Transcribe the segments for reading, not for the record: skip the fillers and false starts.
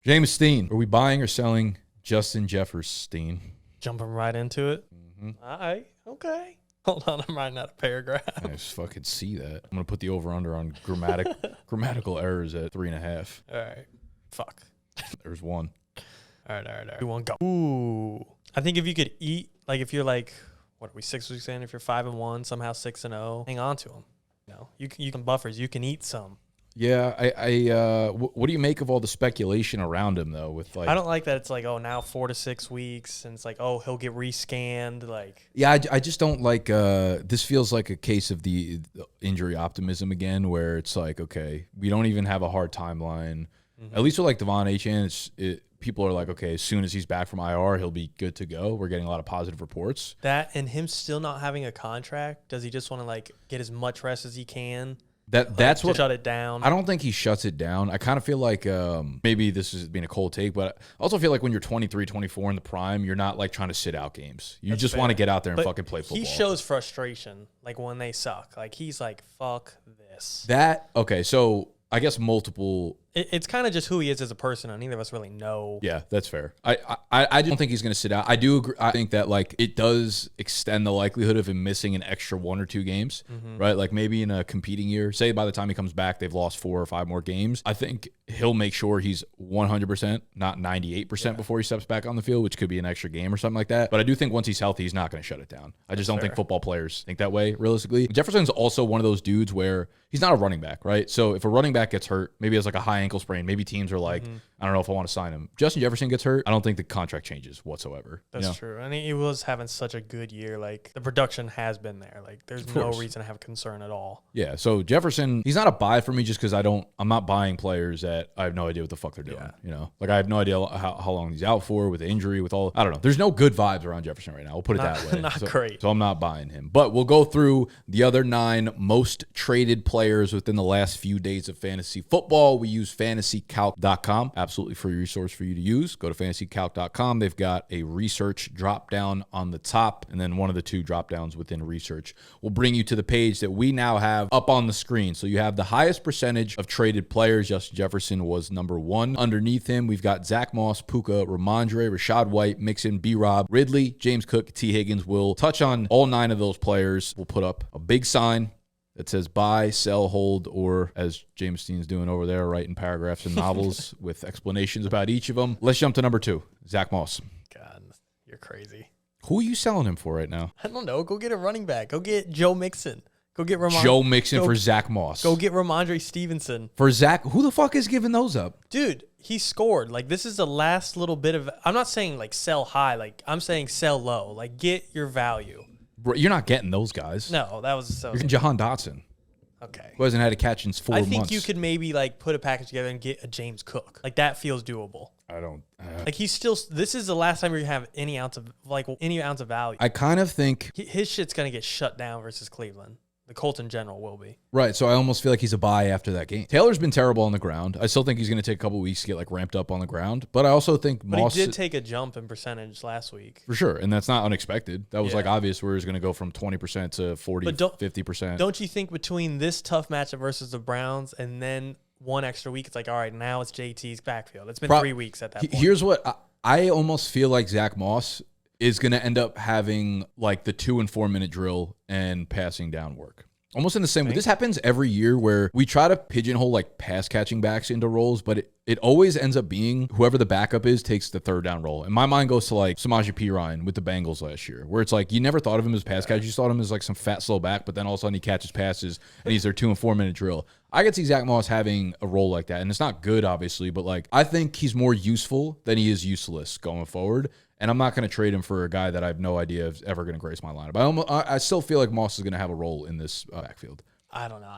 James Steen, are we buying or selling Justin Jefferson? Jumping right into it. All right. Okay. Hold on. I'm writing out a paragraph. I just fucking see that. I'm going to put the over-under on grammatical errors at 3.5. All right. Fuck. There's one. All right. One go. Ooh. I think if you could eat, like if you're like, what are we, 6 weeks in? If you're 5-1, somehow 6-0, hang on to them. You know, you can buffers. You can eat some. Yeah, what do you make of all the speculation around him though? With like, I don't like that it's like, oh, now 4 to 6 weeks, and it's like, oh, he'll get rescanned. Like, yeah, I just don't like. This feels like a case of the injury optimism again, where it's like, okay, we don't even have a hard timeline. At least with like Devon Achane, people are like, okay, as soon as he's back from IR, he'll be good to go. We're getting a lot of positive reports. That and him still not having a contract. Does he just want to like get as much rest as he can? That's what shut it down. I don't think he shuts it down. I kind of feel like maybe this is being a cold take, but I also feel like when you're 23, 24 in the prime, you're not like trying to sit out games. You just want to get out there and fucking play football. He shows frustration like when they suck. Like he's like, fuck this. Okay, so I guess multiple. It's kind of just who he is as a person, and neither of us really know. Yeah, that's fair. I don't think he's going to sit out. I do agree. I think that like it does extend the likelihood of him missing an extra 1 or 2 games, right? Like maybe in a competing year, say by the time he comes back, they've lost 4 or 5 more games. I think he'll make sure he's 100%, not 98% before he steps back on the field, which could be an extra game or something like that. But I do think once he's healthy, he's not going to shut it down. I just don't think football players think that way, realistically. Jefferson's also one of those dudes where he's not a running back, right? So if a running back gets hurt, maybe has like a high ankle sprain, maybe teams are like, I don't know if I want to sign him. Justin Jefferson gets hurt, I don't think the contract changes whatsoever. That's true. And he was having such a good year. Like the production has been there. Like there's no reason to have concern at all. Yeah. So Jefferson, he's not a buy for me just because I'm not buying players that I have no idea what the fuck they're doing. Yeah. You know, like I have no idea how long he's out for with the injury, with all, I don't know. There's no good vibes around Jefferson right now. We'll put it that way. Not great. So I'm not buying him. But we'll go through the other 9 most traded players within the last few days of fantasy football. We use fantasycalc.com. Absolutely free resource for you to use. Go to fantasycalc.com. They've got a research drop down on the top, and then one of the 2 drop downs within research will bring you to the page that we now have up on the screen. So you have the highest percentage of traded players. Justin Jefferson was number 1. Underneath him, we've got Zack Moss, Puka, Rhamondre, Rachaad White, Mixon, B-Rob, Ridley, James Cook, T. Higgins. We'll touch on all 9 of those players. We'll put up a big sign that says buy, sell, hold, or as James Steen's doing over there, writing paragraphs and novels with explanations about each of them. Let's jump to number 2, Zack Moss. God, you're crazy. Who are you selling him for right now? I don't know. Go get a running back. Go get Joe Mixon. Go get Joe Mixon for Zack Moss. Go get Rhamondre Stevenson. For Zach, who the fuck is giving those up? Dude, he scored. Like, this is the last little bit of, I'm not saying like sell high. Like, I'm saying sell low. Like, get your value. Bro, you're not getting those guys. No, that was so. You're getting Jahan Dotson. Okay. Who hasn't had a catch in 4 months. I think you could maybe like put a package together and get a James Cook. Like that feels doable. I don't. Like he's still. This is the last time you have any ounce of value. I kind of think his shit's gonna get shut down versus Cleveland. The Colts in general will be. Right, so I almost feel like he's a buy after that game. Taylor's been terrible on the ground. I still think he's going to take a couple weeks to get like ramped up on the ground, but I also think Moss... But he did take a jump in percentage last week. For sure, and that's not unexpected. That was like obvious where he's going to go from 20% to 40, 50%. Don't you think between this tough matchup versus the Browns and then one extra week, it's like, all right, now it's JT's backfield. It's been 3 weeks at that point. Here's what... I almost feel like Zack Moss is going to end up having like the 2 and 4 minute drill and passing down work. Almost in the same way. This happens every year where we try to pigeonhole like pass catching backs into roles, but it always ends up being whoever the backup is takes the 3rd down role. And my mind goes to like Samaje Perine with the Bengals last year, where it's like you never thought of him as pass catcher. You thought of him as like some fat, slow back, but then all of a sudden he catches passes and he's their 2 and 4 minute drill. I could see Zack Moss having a role like that. And it's not good, obviously, but like I think he's more useful than he is useless going forward. And I'm not going to trade him for a guy that I have no idea is ever going to grace my lineup. I still feel like Moss is going to have a role in this backfield. I don't know.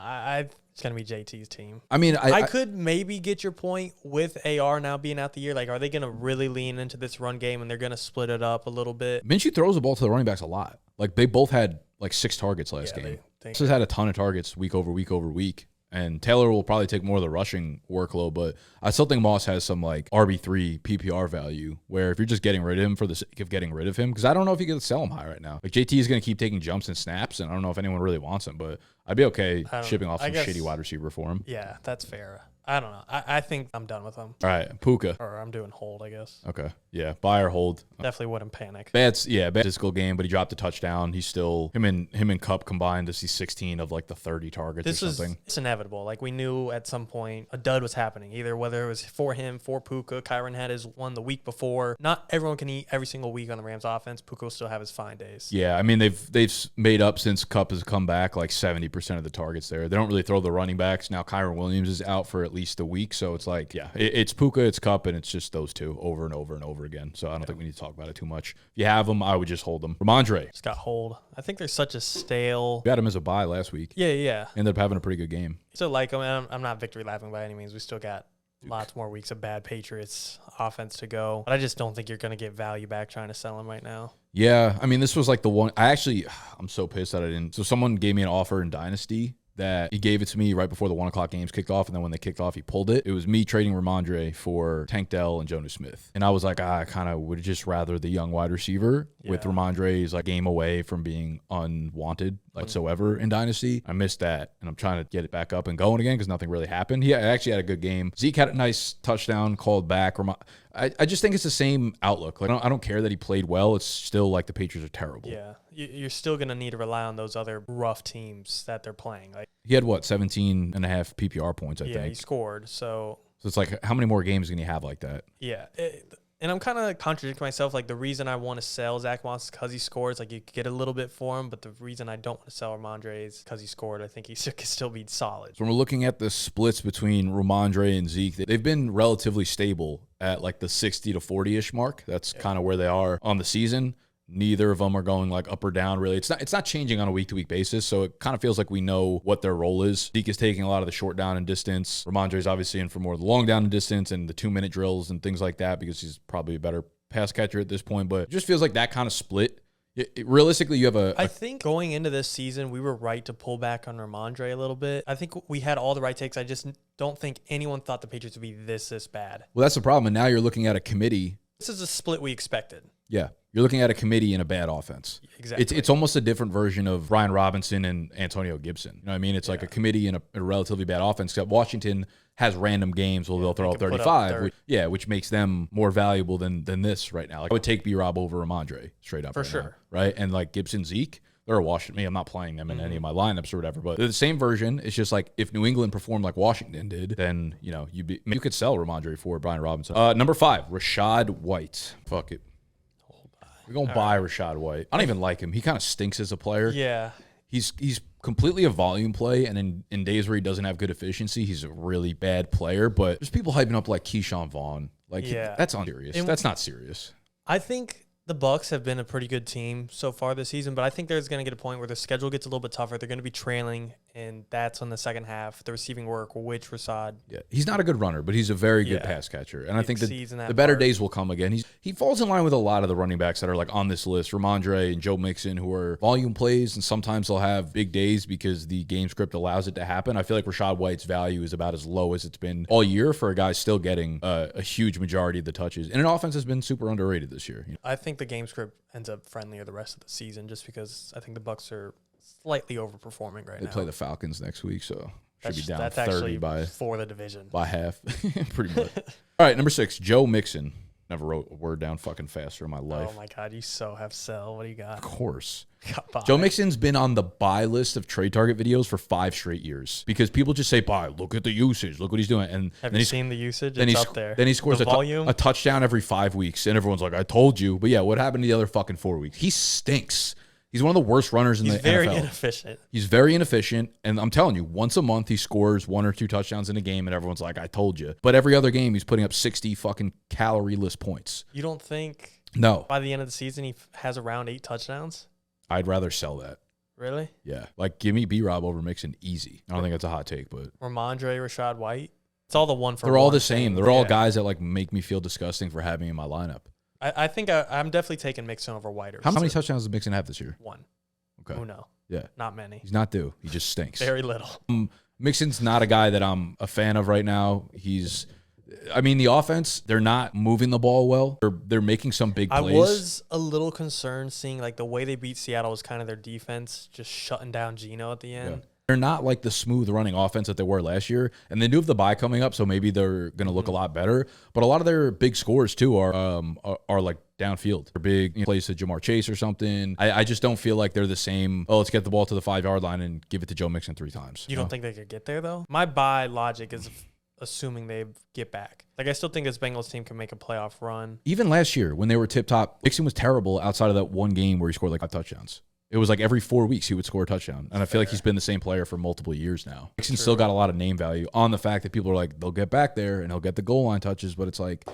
It's going to be JT's team. I mean, I could maybe get your point with AR now being out the year. Like, are they going to really lean into this run game and they're going to split it up a little bit? Minshew throws the ball to the running backs a lot. Like, they both had like 6 targets last game. This has had a ton of targets week over week over week. And Taylor will probably take more of the rushing workload, but I still think Moss has some like RB3 PPR value where if you're just getting rid of him for the sake of getting rid of him, because I don't know if you can sell him high right now. Like JT is going to keep taking jumps and snaps, and I don't know if anyone really wants him, but I'd be okay shipping off some shitty wide receiver for him. Yeah, that's fair. I don't know. I think I'm done with him. All right, Puka. Or I'm doing hold, I guess. Okay, yeah, buy or hold. Definitely wouldn't panic. Bad physical game, but he dropped a touchdown. He's still him and Cup combined to see 16 of like the 30 targets or something. It's inevitable. Like we knew at some point a dud was happening. Either whether it was for him, for Puka. Kyron had his one the week before. Not everyone can eat every single week on the Rams offense. Puka will still have his fine days. Yeah, I mean they've made up since Cup has come back like 70% of the targets there. They don't really throw the running backs. Now Kyron Williams is out for at least a week, so it's like it's Puka, it's Cup, and it's just those two over and over and over again. So I don't think we need to talk about it too much. If you have them, I would just hold them. Rhamondre. Just got hold. I think there's such a stale. We had him as a buy last week. Yeah. Ended up having a pretty good game. So like I'm not victory lapping by any means. We still got lots more weeks of bad Patriots offense to go. But I just don't think you're going to get value back trying to sell him right now. Yeah, I mean, this was like the one. I'm so pissed that I didn't. So someone gave me an offer in Dynasty that he gave it to me right before the 1 o'clock games kicked off. And then when they kicked off, he pulled it. It was me trading Rhamondre for Tank Dell and Jonnu Smith. And I was like, I kind of would just rather the young wide receiver with Rhamondre's like game away from being unwanted whatsoever in Dynasty. I missed that. And I'm trying to get it back up and going again because nothing really happened. He actually had a good game. Zeke had a nice touchdown called back. I just think it's the same outlook. Like I don't care that he played well. It's still like the Patriots are terrible. Yeah. You're still going to need to rely on those other rough teams that they're playing. Like he had 17 and a half PPR points, I think. Yeah, he scored. So it's like, how many more games can you have like that? Yeah. And I'm kind of contradicting myself. Like the reason I want to sell Zack Moss is because he scores. Like you could get a little bit for him. But the reason I don't want to sell Rhamondre is because he scored. I think he could still be solid. So when we're looking at the splits between Rhamondre and Zeke, they've been relatively stable at like the 60 to 40-ish mark. That's kind of where they are on the season. Neither of them are going like up or down really. It's not changing on a week-to-week basis, so it kind of feels like we know what their role is. Zeke is taking a lot of the short down and distance. Rhamondre is obviously in for more of the long down and distance and the 2-minute drills and things like that because he's probably a better pass catcher at this point, but it just feels like that kind of split. Realistically, you have I think going into this season, we were right to pull back on Rhamondre a little bit. I think we had all the right takes. I just don't think anyone thought the Patriots would be this bad. Well, that's the problem, and now you're looking at a committee. This is a split we expected. Yeah. You're looking at a committee in a bad offense. Exactly. It's almost a different version of Brian Robinson and Antonio Gibson. You know what I mean? It's like a committee in a relatively bad offense. Except Washington has random games where they'll throw up 35, which makes them more valuable than this right now. Like I would take B-Rob over Rhamondre straight up. For sure. Right? And like Gibson, Zeke, they're a Washington. Me, I'm not playing them in any of my lineups or whatever, but they're the same version. It's just like if New England performed like Washington did, then you could sell Rhamondre for Brian Robinson. Number 5, Rachaad White. Fuck it. We're going to buy Rachaad White. I don't even like him. He kind of stinks as a player. Yeah. He's completely a volume play, and in days where he doesn't have good efficiency, he's a really bad player. But there's people hyping up like Keyshawn Vaughn. Like, that's unserious. That's not serious. I think the Bucs have been a pretty good team so far this season, but I think there's going to get a point where the schedule gets a little bit tougher. They're going to be trailing, and that's on the second half. The receiving work, which Rachaad. Yeah, he's not a good runner, but he's a very good pass catcher. And I think the better days will come again. He falls in line with a lot of the running backs that are like on this list, Rhamondre and Joe Mixon, who are volume plays, and sometimes they'll have big days because the game script allows it to happen. I feel like Rachaad White's value is about as low as it's been all year for a guy still getting a huge majority of the touches. And an offense has been super underrated this year. I think the game script ends up friendlier the rest of the season just because I think the Bucs are slightly overperforming right now. They play the Falcons next week, so should be down that's 30 by for the division. By half, pretty much. All right, number 6, Joe Mixon. Never wrote a word down fucking faster in my life. Oh my God, you so have sell. What do you got? Of course. Joe Mixon's been on the buy list of trade target videos for 5 straight years because people just say, buy, look at the usage, look what he's doing. And have you seen the usage? It's up there. Then he scores a touchdown every 5 weeks, and everyone's like, I told you. But yeah, what happened the other fucking 4 weeks? He stinks. He's one of the worst runners in the NFL. He's very inefficient. He's very inefficient. And I'm telling you, once a month he scores 1 or 2 touchdowns in a game and everyone's like, I told you. But every other game he's putting up 60 fucking calorie-less points. You don't think by the end of the season he has around 8 touchdowns? I'd rather sell that. Really? Yeah. Like, give me B-Rob over Mixon easy. I don't think that's a hot take, but... Rhamondre, Rachaad White. It's all the one for They're all the same. They're all guys that like make me feel disgusting for having in my lineup. I think I'm definitely taking Mixon over White. How many touchdowns does Mixon have this year? 1. Okay. Oh, no. Yeah. Not many. He's not due. He just stinks. Very little. Mixon's not a guy that I'm a fan of right now. The offense, they're not moving the ball well. They're making some big plays. I was a little concerned seeing like the way they beat Seattle was kind of their defense just shutting down Geno at the end. They're not like the smooth running offense that they were last year. And they do have the bye coming up, so maybe they're going to look a lot better. But a lot of their big scores, too, are like downfield. They're big plays to Jamar Chase or something. I just don't feel like they're the same, let's get the ball to the 5-yard line and give it to Joe Mixon 3 times. You don't think they could get there, though? My bye logic is assuming they get back. Like, I still think this Bengals team can make a playoff run. Even last year, when they were tip-top, Mixon was terrible outside of that one game where he scored like 5 touchdowns. It was like every 4 weeks he would score a touchdown. And I feel like he's been the same player for multiple years now. Mixon still got a lot of name value on the fact that people are like, they'll get back there and he'll get the goal line touches, but it's like,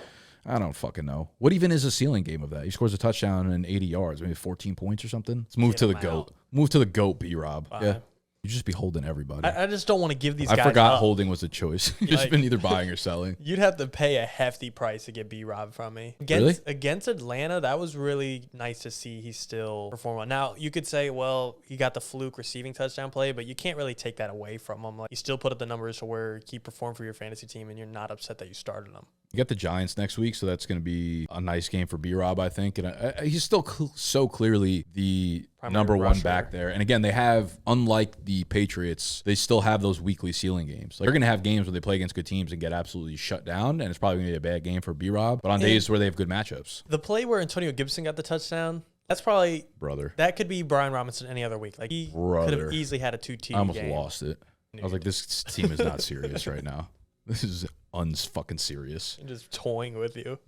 I don't fucking know. What even is a ceiling game of that? He scores a touchdown and 80 yards, maybe 14 points or something. Let's move to the GOAT. Move to the GOAT, B-Rob. Yeah. You just be holding everybody. I just don't want to give these guys I forgot up. holding was a choice. You've just been either buying or selling. You'd have to pay a hefty price to get B-Rob from me. Against Atlanta, that was really nice to see he still perform well. Now, you could say, well, he got the fluke receiving touchdown play, but you can't really take that away from him. Like, you still put up the numbers to where he performed for your fantasy team, and you're not upset that you started him. You got the Giants next week, so that's going to be a nice game for B-Rob, I think. And he's still so clearly the number one back there. And again, they have, unlike the Patriots, they still have those weekly ceiling games. Like, they're going to have games where they play against good teams and get absolutely shut down, and it's probably going to be a bad game for B-Rob. But on days where they have good matchups. The play where Antonio Gibson got the touchdown, that's probably that could be Brian Robinson any other week. Like, he could have easily had a 2-TD game. I almost lost it. I was like, this team is not serious right now. This is unfucking serious. I'm just toying with you.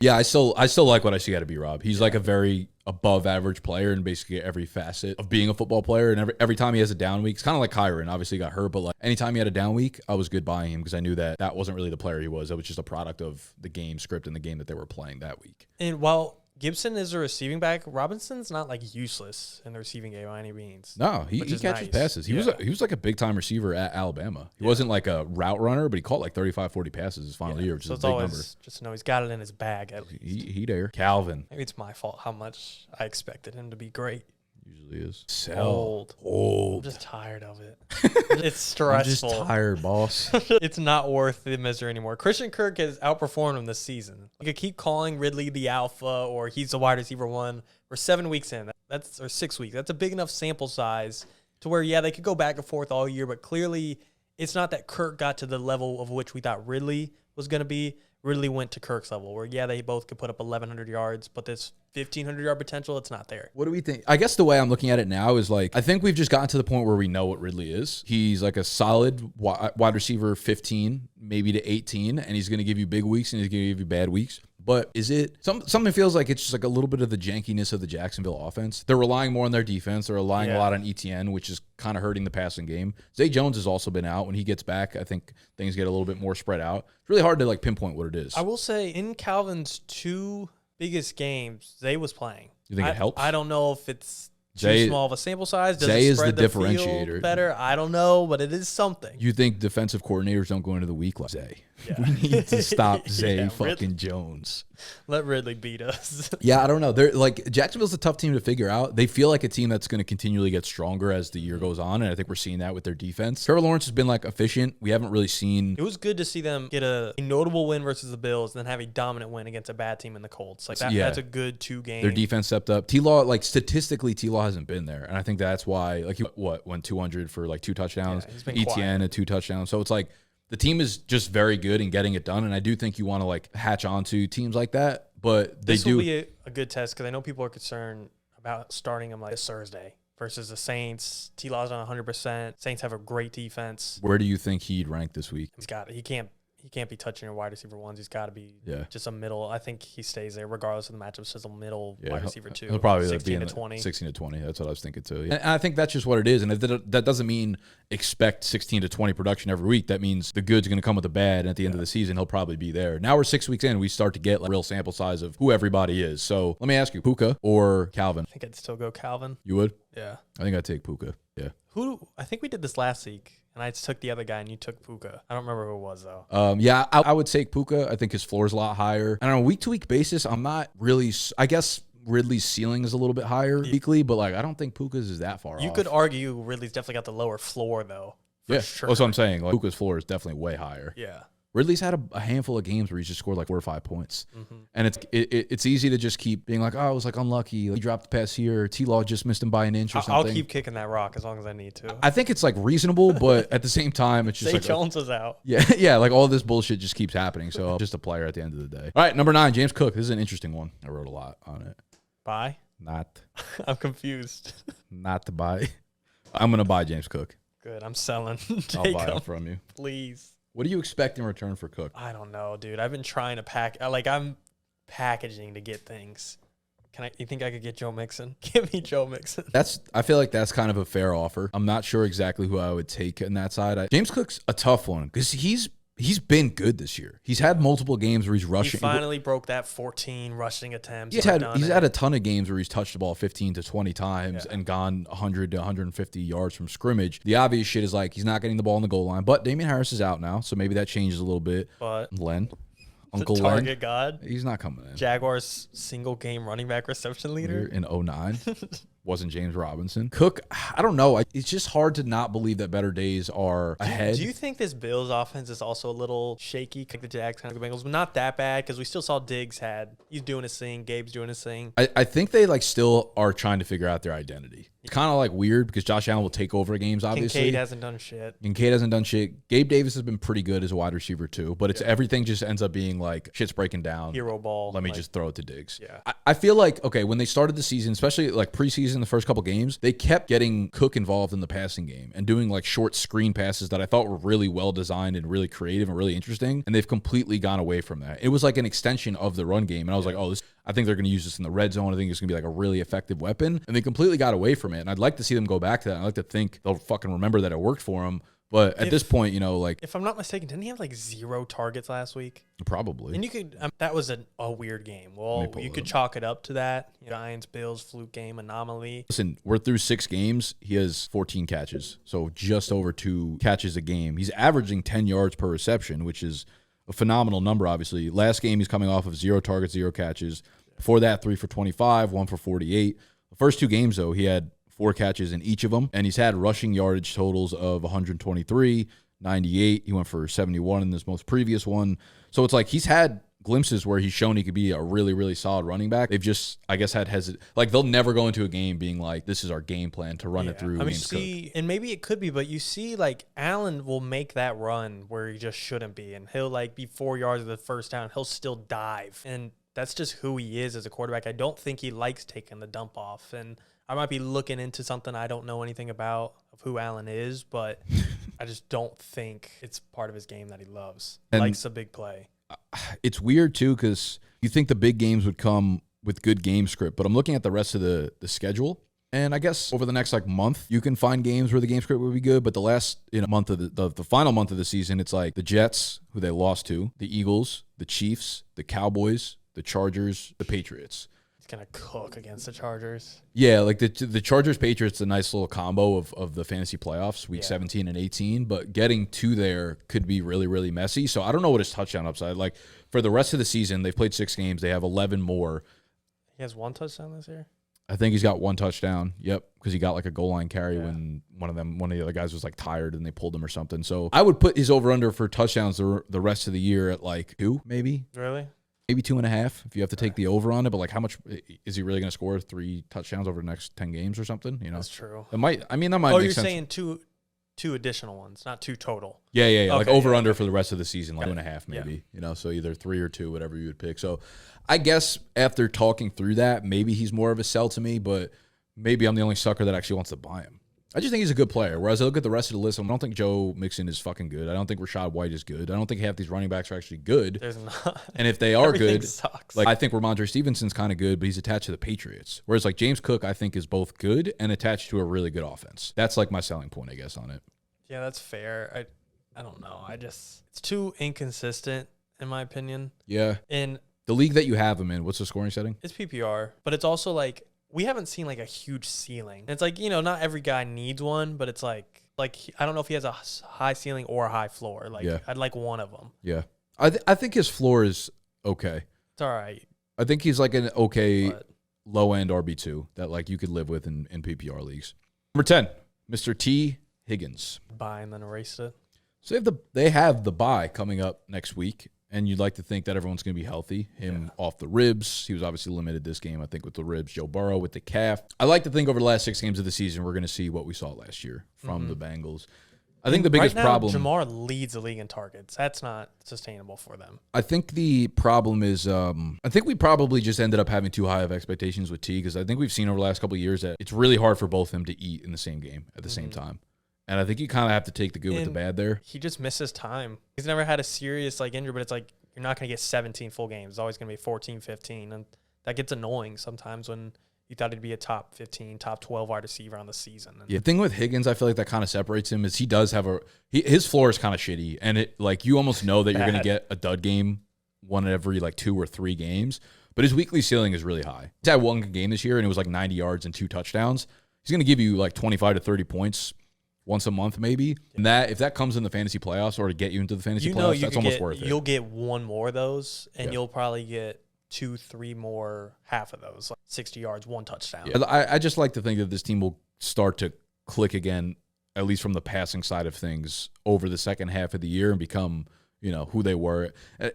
Yeah, I still like what I see out of B-Rob. He's like a very above average player in basically every facet of being a football player. And every time he has a down week, it's kind of like Kyron. Obviously, he got hurt, but like anytime he had a down week, I was good buying him because I knew that wasn't really the player he was. That was just a product of the game script and the game that they were playing that week. And while Gibson is a receiving back, Robinson's not like useless in the receiving game by any means. No, he catches passes. He was like a big time receiver at Alabama. He wasn't like a route runner, but he caught like 35, 40 passes his final year, which is a big number. Just to know he's got it in his bag at least. He there. Calvin. Maybe it's my fault how much I expected him to be great. Usually is. Old. I'm just tired of it. It's stressful. I'm just tired, boss. It's not worth the misery anymore. Christian Kirk has outperformed him this season. You could keep calling Ridley the alpha or he's the wide receiver 1. We're 7 weeks in. Or 6 weeks. That's a big enough sample size to where, yeah, they could go back and forth all year, but clearly it's not that Kirk got to the level of which we thought Ridley was going to be. Ridley went to Kirk's level where, yeah, they both could put up 1,100 yards, but this 1,500-yard potential, it's not there. What do we think? I guess the way I'm looking at it now is like, I think we've just gotten to the point where we know what Ridley is. He's like a solid wide receiver 15, maybe to 18, and he's going to give you big weeks and he's going to give you bad weeks. But is it something feels like it's just like a little bit of the jankiness of the Jacksonville offense? They're relying more on their defense. They're relying a lot on ETN, which is kind of hurting the passing game. Zay Jones has also been out. When he gets back, I think things get a little bit more spread out. It's really hard to like pinpoint what it is. I will say in Calvin's 2 biggest games, Zay was playing. You think it helps? I don't know if it's too small of a sample size. Does Zay it is spread the differentiator. Better? I don't know, but it is something. You think defensive coordinators don't go into the week like Zay? Yeah. We need to stop Zay fucking Jones. Let Ridley beat us. Yeah, I don't know. They're like Jacksonville's a tough team to figure out. They feel like a team that's going to continually get stronger as the year goes on, and I think we're seeing that with their defense. Trevor Lawrence has been like efficient. We haven't really seen. It was good to see them get a notable win versus the Bills, and then have a dominant win against a bad team in the Colts. Like that, that's a good 2 game. Their defense stepped up. T-Law, like statistically, T-Law hasn't been there, and I think that's why. Like he went 200 for like 2 touchdowns. Yeah, he's been ETN at 2 touchdowns. So it's like. The team is just very good in getting it done, and I do think you want to like hatch onto teams like that. But this will be a good test because I know people are concerned about starting him like this Thursday versus the Saints. T-Law's on 100%. Saints have a great defense. Where do you think he'd rank this week? He's got it. He can't be touching your wide receiver 1s. He's got to be just a middle. I think he stays there regardless of the matchup. Just a middle wide receiver 2. He'll probably 16 be to 20. 16 to 20. That's what I was thinking too. Yeah. And I think that's just what it is. And that doesn't mean expect 16 to 20 production every week. That means the good's going to come with the bad. And at the end of the season, he'll probably be there. Now we're 6 weeks in. We start to get like real sample size of who everybody is. So let me ask you, Puka or Calvin? I think I'd still go Calvin. You would? Yeah. I think I'd take Puka. Yeah. I think we did this last week. And I took the other guy, and you took Puka. I don't remember who it was, though. I would take Puka. I think his floor is a lot higher. And on a week-to-week basis, I'm not really – I guess Ridley's ceiling is a little bit higher weekly, but like I don't think Puka's is that far off. You could argue Ridley's definitely got the lower floor, though. Yeah, sure. That's what I'm saying. Like, Puka's floor is definitely way higher. Yeah. Ridley's had a handful of games where he's just scored like 4 or 5 points. And it's easy to just keep being like, oh, I was like unlucky. He dropped the pass here. T-Law just missed him by an inch or something. I'll keep kicking that rock as long as I need to. I think it's like reasonable, but at the same time, it's just Zay like Jones is out. Yeah, like all this bullshit just keeps happening. So just a player at the end of the day. All right, number 9, James Cook. This is an interesting one. I wrote a lot on it. Buy? Not. I'm confused. Not to buy. I'm gonna buy James Cook. Good. I'm selling. I'll buy it from you. Please. What do you expect in return for Cook? I don't know, dude. I've been trying to I'm packaging to get things. You think I could get Joe Mixon? Give me Joe Mixon. I feel like that's kind of a fair offer. I'm not sure exactly who I would take in that side. James Cook's a tough one because he's been good this year. He's had multiple games where he's rushing. He finally broke that 14 rushing attempts. He's had a ton of games where he's touched the ball 15 to 20 times and gone 100 to 150 yards from scrimmage. The obvious shit is like he's not getting the ball on the goal line, but Damian Harris is out now, so maybe that changes a little bit. But Uncle the target god. He's not coming in. Jaguars single game running back reception leader in 09. Wasn't James Robinson. Cook, I don't know. It's just hard to not believe that better days are ahead. Do you think this Bills offense is also a little shaky? Like the Jags, kind of the Bengals, but not that bad because we still saw he's doing his thing. Gabe's doing his thing. I think they still are trying to figure out their identity. It's kind of weird because Josh Allen will take over games, obviously. Kincaid hasn't done shit. Gabe Davis has been pretty good as a wide receiver too, but it's everything just ends up being like shit's breaking down. Hero ball. Let me just throw it to Diggs. Yeah. I feel like, okay, when they started the season, especially preseason, the first couple games, they kept getting Cook involved in the passing game and doing short screen passes that I thought were really well designed and really creative and really interesting. And they've completely gone away from that. It was like an extension of the run game. And I was like, oh, I think they're going to use this in the red zone. I think it's going to be a really effective weapon. And they completely got away from it. And I'd like to see them go back to that. I'd like to think they'll fucking remember that it worked for them. But at this point, if I'm not mistaken, didn't he have 0 targets last week? Probably. And you could, that was a weird game. Well, you could chalk it up to that. Giants, Bills, fluke game, anomaly. Listen, we're through 6 games. He has 14 catches. So just over 2 catches a game. He's averaging 10 yards per reception, which is a phenomenal number, obviously. Last game, he's coming off of 0 targets, 0 catches. Before that, 3 for 25, 1 for 48. The first 2 games, though, he had 4 catches in each of them, and he's had rushing yardage totals of 123, 98. He went for 71 in this most previous one. So it's he's had glimpses where he's shown he could be a really, really solid running back. They've just, I guess, had they'll never go into a game being this is our game plan to run it through. And maybe it could be, but you see, Allen will make that run where he just shouldn't be, and he'll be 4 yards of the first down. He'll still dive, and that's just who he is as a quarterback. I don't think he likes taking the dump off, and I might be looking into something I don't know anything about of who Allen is, but I just don't think it's part of his game that he loves. Likes a big play. It's weird, too, because you think the big games would come with good game script, but I'm looking at the rest of the schedule, and I guess over the next month, you can find games where the game script would be good, but the last month of the final month of the season, it's the Jets, who they lost to, the Eagles, the Chiefs, the Cowboys, the Chargers, the Patriots. Gonna cook against the Chargers. Yeah, the Chargers Patriots, a nice little combo of the fantasy playoffs, week 17 and 18, but getting to there could be really, really messy. So I don't know what his touchdown upside for the rest of the season. They've played 6 games. They have 11 more. He has 1 touchdown this year. I think he's got 1 touchdown. Yep, because he got a goal line carry when one of the other guys was tired and they pulled him or something. So I would put his over under for touchdowns the rest of the year at 2, maybe. Really? Maybe 2.5 if you have to take the over on it. But how much is he really going to score? 3 touchdowns over the next 10 games or something? That's true. That might. Oh, you're saying two additional ones, not 2 total. Yeah. Okay, over under for the rest of the season, 2.5 maybe. So either 3 or 2, whatever you would pick. So I guess after talking through that, maybe he's more of a sell to me. But maybe I'm the only sucker that actually wants to buy him. I just think he's a good player. Whereas I look at the rest of the list, I don't think Joe Mixon is fucking good. I don't think Rachaad White is good. I don't think half these running backs are actually good. There's not. And if they are good, sucks. I think Rhamondre Stevenson's kind of good, but he's attached to the Patriots. Whereas James Cook, I think, is both good and attached to a really good offense. That's my selling point, I guess, on it. Yeah, that's fair. I don't know. It's too inconsistent in my opinion. Yeah. And the league that you have him in, what's the scoring setting? It's PPR, but it's also we haven't seen a huge ceiling. It's not every guy needs one, but it's I don't know if he has a high ceiling or a high floor. I'd like one of them. Yeah. I think his floor is okay. It's all right. I think he's an okay low end RB2 that you could live with in PPR leagues. Number 10, Mr. T. Higgins. Buy and then erased it. So they have the bye coming up next week, and you'd like to think that everyone's going to be healthy. Him off the ribs. He was obviously limited this game, I think, with the ribs. Joe Burrow with the calf. I like to think over the last 6 games of the season, we're going to see what we saw last year from the Bengals. I think the biggest problem... Jamar leads the league in targets. That's not sustainable for them. I think the problem is... I think we probably just ended up having too high of expectations with T, because I think we've seen over the last couple of years that it's really hard for both of them to eat in the same game at the same time. And I think you kind of have to take the good with the bad there. He just misses time. He's never had a serious injury, but it's like you're not going to get 17 full games. It's always going to be 14, 15. And that gets annoying sometimes when you thought he'd be a top 15, top 12 wide receiver on the season. And the thing with Higgins, I feel like that kind of separates him is he does have his floor is kind of shitty. And it you almost know that you're going to get a dud game one every 2 or 3 games. But his weekly ceiling is really high. He's had one game this year, and it was 90 yards and 2 touchdowns. He's going to give you 25 to 30 points once a month, maybe. And if that comes in the fantasy playoffs or to get you into the fantasy playoffs, that's almost worth it. You'll get one more of those, and you'll probably get 2, 3 more, half of those, 60 yards, 1 touchdown. Yeah. I just like to think that this team will start to click again, at least from the passing side of things, over the second half of the year and become, who they were.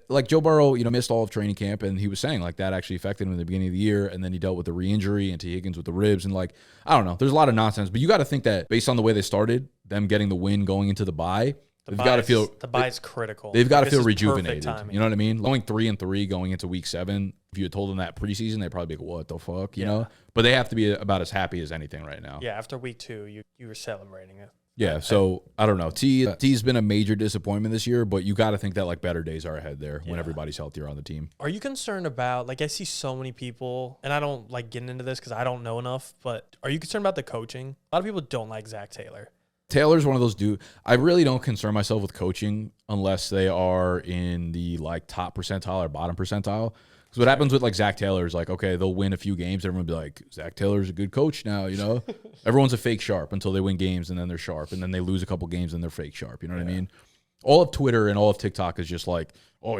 Like Joe Burrow, missed all of training camp, and he was saying that actually affected him in the beginning of the year, and then he dealt with the re-injury and T. Higgins with the ribs, and I don't know. There's a lot of nonsense, but you got to think that based on the way they started, them getting the win going into the bye, they've got to feel the bye is critical. They've got to feel rejuvenated. You know what I mean? Going 3-3 going into week 7. If you had told them that preseason, they'd probably be like, "What the fuck?" You know. But they have to be about as happy as anything right now. Yeah, after week 2, you were celebrating it. Yeah, so I don't know. T's been a major disappointment this year, but you got to think that better days are ahead there when everybody's healthier on the team. Are you concerned about I see so many people, and I don't like getting into this because I don't know enough, but are you concerned about the coaching? A lot of people don't like Zach Taylor. Taylor's one of those dudes. I really don't concern myself with coaching unless they are in the top percentile or bottom percentile. Because what happens with Zach Taylor is okay, they'll win a few games. Everyone will be like, Zach Taylor's a good coach now, Everyone's a fake sharp until they win games, and then they're sharp, and then they lose a couple games and they're fake sharp. You know what I mean? All of Twitter and all of TikTok is just he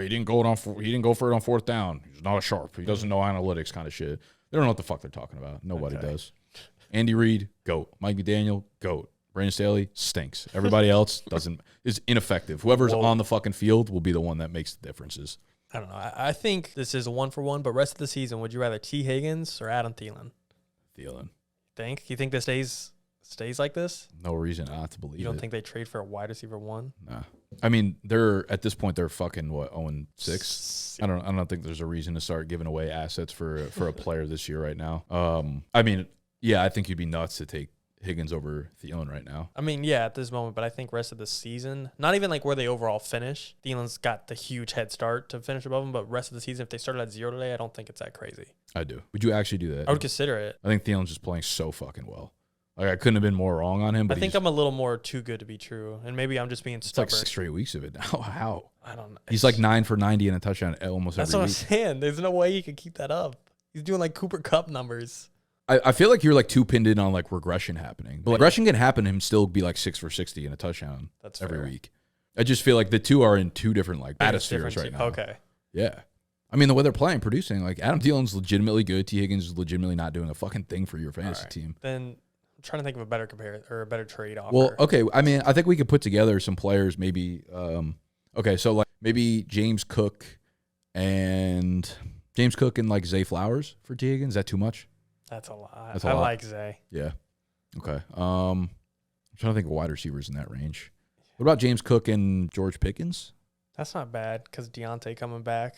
didn't go for it on 4th down. He's not a sharp. He doesn't know analytics kind of shit. They don't know what the fuck they're talking about. Nobody does. Andy Reid, GOAT. Mike McDaniel, GOAT. Brandon Staley stinks. Everybody else is ineffective. Whoever's on the fucking field will be the one that makes the differences. I don't know. I think this is a 1-for-1, but rest of the season, would you rather T. Higgins or Adam Thielen? Thielen. You think this stays like this? No reason not to believe it. You don't think they trade for a wide receiver 1? Nah. I mean, at this point they're fucking 0-6. I don't think there's a reason to start giving away assets for a player this year right now. I mean, yeah, I think you'd be nuts to take Higgins over Thielen right now. I mean, yeah, at this moment, but I think rest of the season, not even where they overall finish. Thielen's got the huge head start to finish above him, but rest of the season, if they started at 0 today, I don't think it's that crazy. I do. Would you actually do that? I would consider it. I think Thielen's just playing so fucking well. I couldn't have been more wrong on him. But I think I'm a little more too good to be true, and maybe I'm just being stubborn. It's 6 straight weeks of it now. How? I don't know. He's 9 for 90 and a touchdown almost every week. That's what I'm saying. There's no way he can keep that up. He's doing Cooper Kupp numbers. I feel like you're too pinned in on regression happening. But regression can happen and him still be 6 for 60 and a touchdown every week. I just feel like the two are in two different atmospheres right now. Okay. Yeah. I mean, the way they're playing, producing, Adam Thielen's legitimately good. T. Higgins is legitimately not doing a fucking thing for your fantasy team. Then I'm trying to think of a better or a better trade offer. Well, okay. I mean, I think we could put together some players maybe. Okay, so maybe James Cook and Zay Flowers for T. Higgins. Is that too much? That's a lot. I like Zay. Yeah. Okay. I'm trying to think of wide receivers in that range. What about James Cook and George Pickens? That's not bad because Deontay coming back.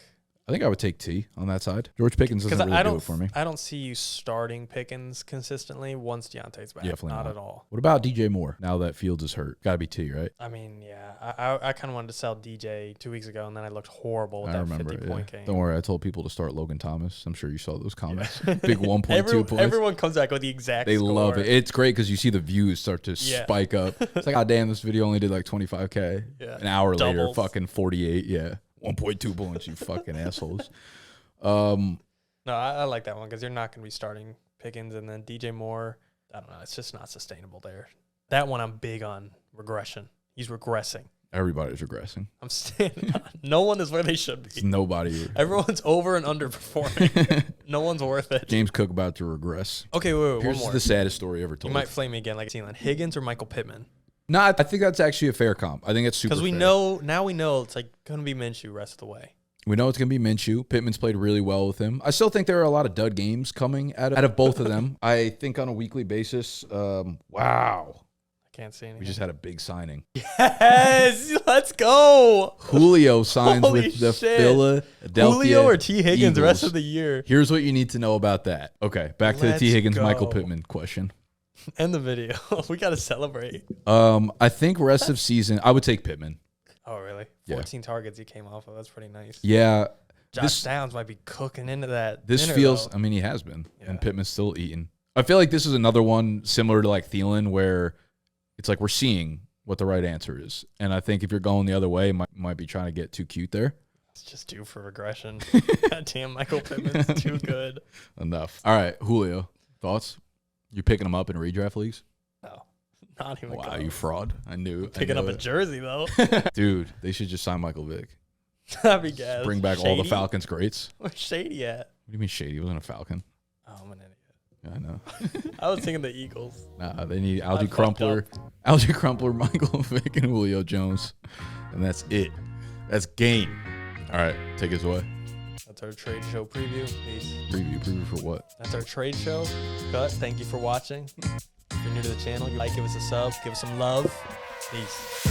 I think I would take T on that side. George Pickens doesn't really do it for me. I don't see you starting Pickens consistently once Deontay's back. Definitely not at all. What about DJ Moore now that Fields is hurt? Got to be T, right? I mean, yeah. I kind of wanted to sell DJ 2 weeks ago, and then I looked horrible with that 50-point game. Don't worry. I told people to start Logan Thomas. I'm sure you saw those comments. Big 1.2 points. Everyone comes back with the exact score. Love it. It's great because you see the views start to spike up. It's God damn, this video only did 25K. Yeah. An hour later, fucking 48. Yeah. 1.2 points, you fucking assholes. No, I like that one because you're not going to be starting Pickens, and then DJ Moore. I don't know. It's just not sustainable there. That one I'm big on regression. He's regressing. Everybody's regressing. I'm standing on. No one is where they should be. It's nobody. Everyone's over and underperforming. No one's worth it. James Cook about to regress. Okay, wait, Here's one more. the saddest story ever told. You might flame me again like Thielen. Higgins or Michael Pittman? No, I think that's actually a fair comp. I think it's super fair. Because we know it's like going to be Minshew rest of the way. We know it's going to be Minshew. Pittman's played really well with him. I still think there are a lot of dud games coming out of both of them. I think on a weekly basis, wow. I can't see anything. We just had a big signing. Yes, let's go. Julio signs Holy with the shit. Philadelphia Julio or T. Higgins Eagles. the rest of the year. Here's what you need to know about that. Okay, back to the Let's T. Higgins, go. Michael Pittman question. End the video. We got to celebrate. I think rest of season, I would take Pittman. Oh, really? 14 targets he came off of. That's pretty nice. Yeah. Josh Downs might be cooking into that. This dinner, feels, though. I mean, he has been, and Pittman's still eating. I feel like this is another one similar to like Thielen where it's like we're seeing what the right answer is. And I think if you're going the other way, might be trying to get too cute there. It's just due for regression. Goddamn, Michael Pittman's too good. Enough. All right, Julio, thoughts? You picking him up in redraft leagues? No, not even Wow, close. you fraud. I knew. Picking up a jersey, though. Dude, they should just sign Michael Vick. That'd be gas. Bring back all the Falcons greats. Where's Shady at? What do you mean Shady? He wasn't a Falcon. Oh, I'm an idiot. Yeah, I know. I was thinking the Eagles. Nah, they need Algie fucked Crumpler, Michael Vick, and Julio Jones. And that's it. That's game. All right, take us away. That's our trade show preview. Peace. Preview for what? That's our trade show. Cut. Thank you for watching. If you're new to the channel, give us a sub, give us some love. Peace.